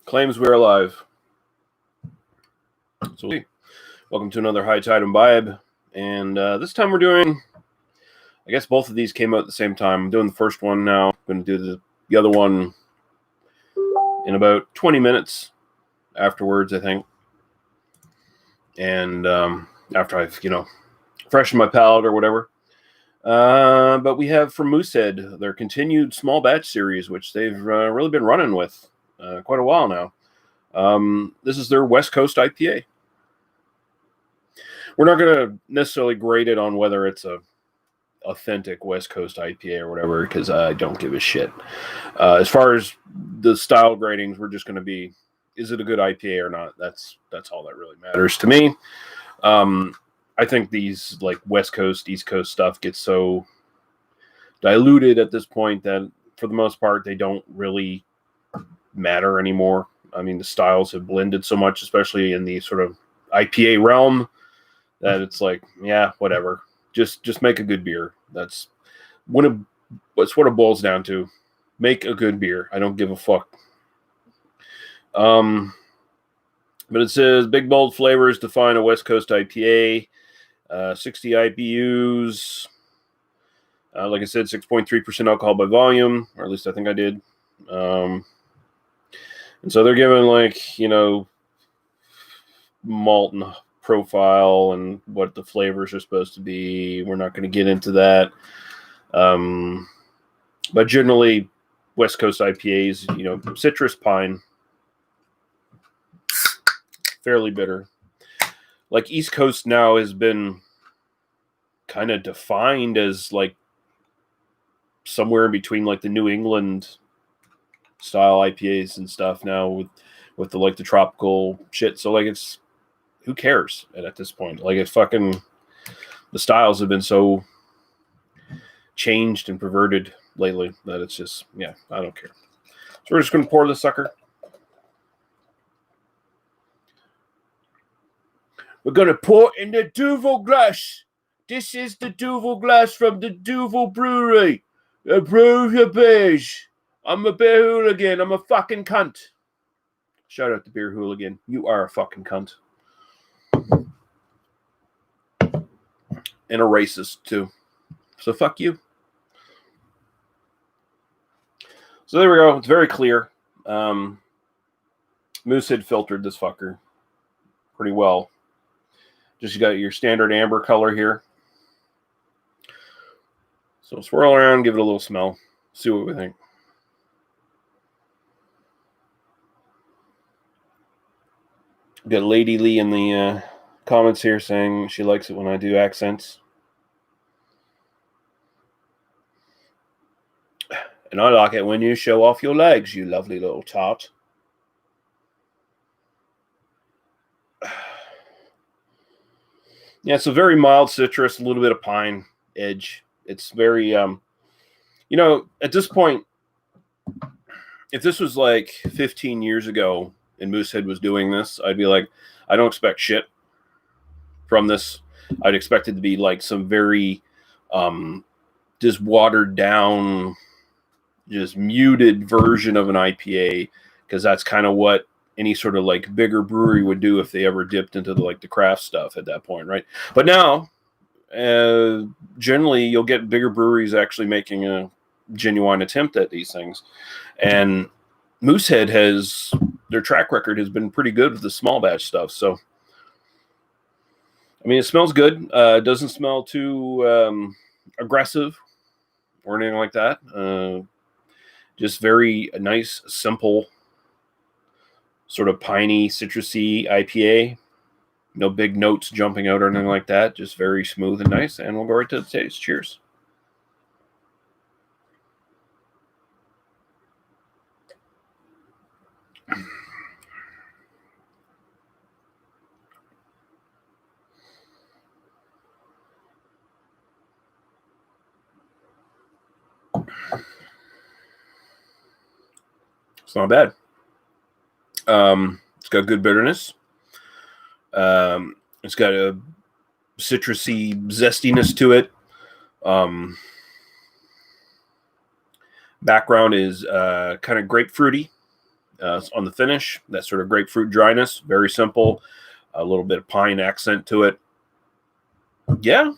Claims we're alive. So, welcome to another High Tide Imbibe. And this time we're doing, I guess both of these came out at the same time. I'm doing the first one now. I'm going to do the other one in about 20 minutes afterwards, I think. And after I've, freshened my palate or whatever. But we have from Moosehead their continued small batch series, which they've really been running with quite a while now. This is their West Coast IPA. We're not going to necessarily grade it on whether it's a authentic West Coast IPA or whatever, because I don't give a shit. As far as the style gradings, we're just going to be, is it a good IPA or not? That's all that really matters to me. I think these like West Coast, East Coast stuff gets so diluted at this point that for the most part, they don't really matter anymore. I mean, the styles have blended so much, especially in the sort of IPA realm, that it's like, yeah, whatever. Just make a good beer. That's what it boils down to. Make a good beer. I don't give a fuck. But it says big bold flavors define a West Coast IPA. 60 IBUs. Like I said, 6.3% alcohol by volume, or at least I think I did. And so they're given malt and profile and what the flavors are supposed to be. We're not going to get into that. But generally, West Coast IPAs, citrus, pine, fairly bitter. Like East Coast now has been kind of defined as like somewhere in between like the New England style IPAs and stuff now with the the tropical shit. So it's, who cares at this point? It's fucking, the styles have been so changed and perverted lately that it's just, yeah, I don't care. So we're just going to pour this sucker. We're going to pour in the Duvel glass. This is the Duvel glass from the Duvel Brewery. The Brew Beige. I'm a beer hooligan. I'm a fucking cunt. Shout out to Beer Hooligan. You are a fucking cunt. And a racist, too. So fuck you. So there we go. It's very clear. Moosehead filtered this fucker pretty well. Just got your standard amber color here. So swirl around, give it a little smell. See what we think. We got Lady Lee in the comments here saying she likes it when I do accents. And I like it when you show off your legs, you lovely little tot. Yeah, it's a very mild citrus, a little bit of pine edge. It's very, at this point, if this was like 15 years ago and Moosehead was doing this, I'd be like, I don't expect shit from this. I'd expect it to be like some very just watered down, just muted version of an IPA, because that's kind of what any sort of bigger brewery would do if they ever dipped into the craft stuff at that point, right? But now, generally, you'll get bigger breweries actually making a genuine attempt at these things. And Moosehead their track record has been pretty good with the small batch stuff. So, I mean, it smells good. It doesn't smell too aggressive or anything like that. Just very nice, simple, sort of piney, citrusy IPA. No big notes jumping out or anything like that. Just very smooth and nice. And we'll go right to the taste. Cheers. It's not bad. It's got good bitterness. It's got a citrusy zestiness to it. Background is kind of grapefruity. on the finish. That sort of grapefruit dryness, very simple. A little bit of pine accent to it. Yeah.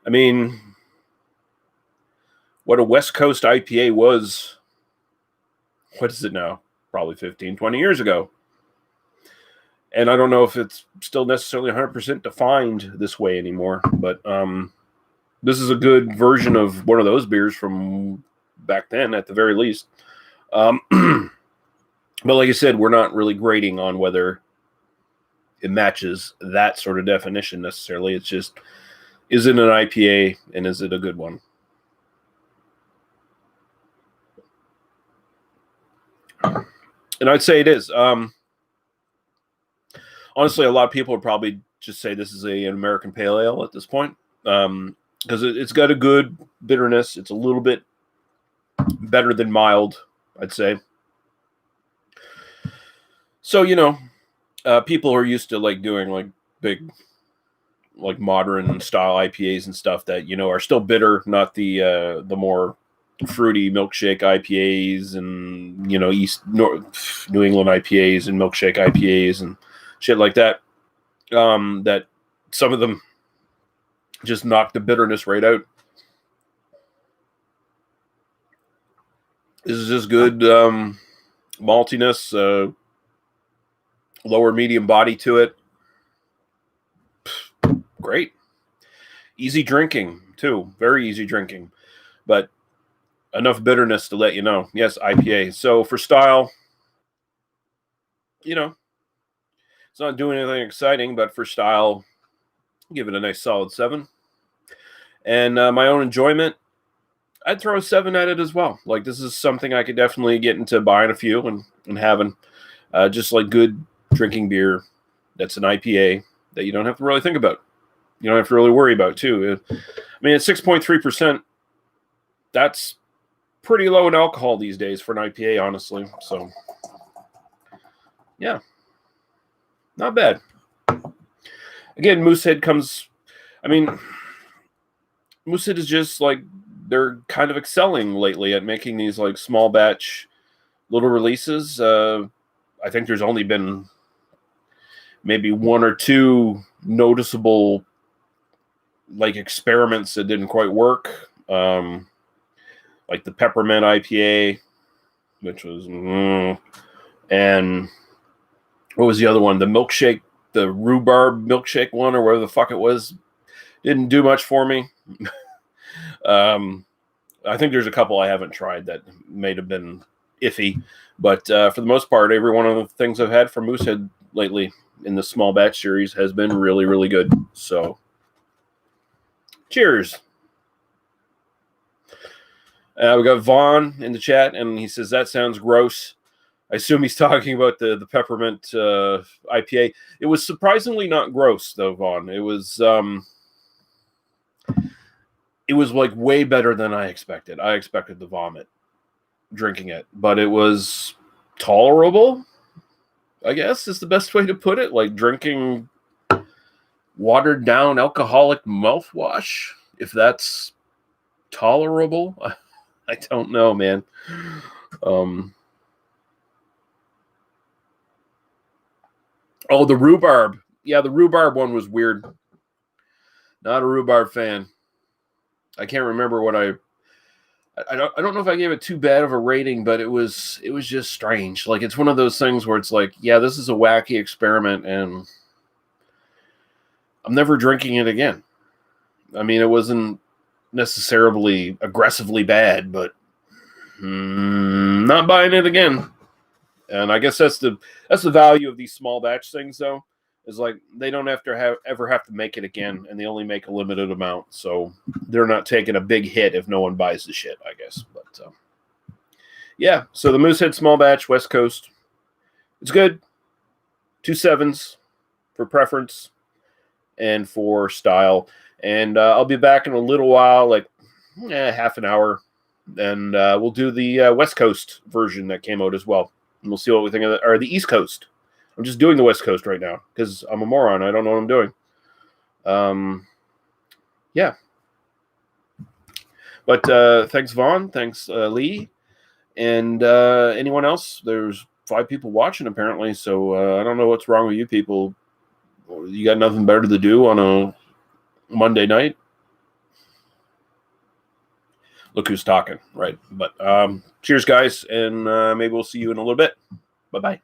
I mean, what a West Coast IPA was, what is it now? Probably 15, 20 years ago. And I don't know if it's still necessarily 100% defined this way anymore, but this is a good version of one of those beers from back then, at the very least. But like I said, we're not really grading on whether it matches that sort of definition necessarily. It's just, is it an IPA and is it a good one? And I'd say it is. Honestly, a lot of people would probably just say this is an American Pale Ale at this point, because it's got a good bitterness. It's a little bit better than mild, I'd say. So, people are used to like doing like big, like modern style IPAs and stuff that, are still bitter, not the more fruity milkshake IPAs and, New England IPAs and milkshake IPAs and shit like that. That some of them just knock the bitterness right out. This is just good maltiness, lower medium body to it. Great. Easy drinking, too. Very easy drinking. But enough bitterness to let you know. Yes, IPA. So for style, it's not doing anything exciting, but for style, give it a nice solid 7. And my own enjoyment, I'd throw a 7 at it as well. Like, this is something I could definitely get into buying a few and having. Just like good drinking beer that's an IPA that you don't have to really think about. You don't have to really worry about, too. I mean, at 6.3%, that's pretty low in alcohol these days for an IPA, honestly. So, yeah. Not bad. Again, Moosehead comes... I mean, Moosehead is just like... They're kind of excelling lately at making these like small batch little releases. I think there's only been maybe 1 or 2 noticeable like experiments that didn't quite work. Like the peppermint IPA, which was, and what was the other one? The milkshake, the rhubarb milkshake one, or whatever the fuck it was, didn't do much for me. I think there's a couple I haven't tried that may have been iffy, but for the most part, every one of the things I've had from Moosehead lately in the small batch series has been really, really good. So, cheers. We got Vaughn in the chat, and he says, that sounds gross. I assume he's talking about the peppermint IPA. It was surprisingly not gross, though, Vaughn. It was like way better than I expected. I expected to vomit drinking it, but it was tolerable, I guess is the best way to put it. Like drinking watered down alcoholic mouthwash, if that's tolerable. I don't know, man. Oh, the rhubarb. Yeah, the rhubarb one was weird. Not a rhubarb fan. I can't remember what I don't know if I gave it too bad of a rating, but it was just strange. Like, it's one of those things where it's like, yeah, this is a wacky experiment, and I'm never drinking it again. I mean, it wasn't necessarily aggressively bad, but not buying it again. And I guess that's the value of these small batch things, though. Is like they don't ever have to make it again, and they only make a limited amount, so they're not taking a big hit if no one buys the shit, I guess. But yeah, so the Moosehead small batch West Coast, it's good. 2 7s for preference and for style, and I'll be back in a little while, like half an hour, and we'll do the West Coast version that came out as well, and we'll see what we think of it, or the East Coast. I'm just doing the West Coast right now because I'm a moron. I don't know what I'm doing. Yeah. But thanks, Vaughn. Thanks, Lee. And anyone else? There's 5 people watching apparently, so I don't know what's wrong with you people. You got nothing better to do on a Monday night? Look who's talking, right? But cheers, guys, and maybe we'll see you in a little bit. Bye-bye.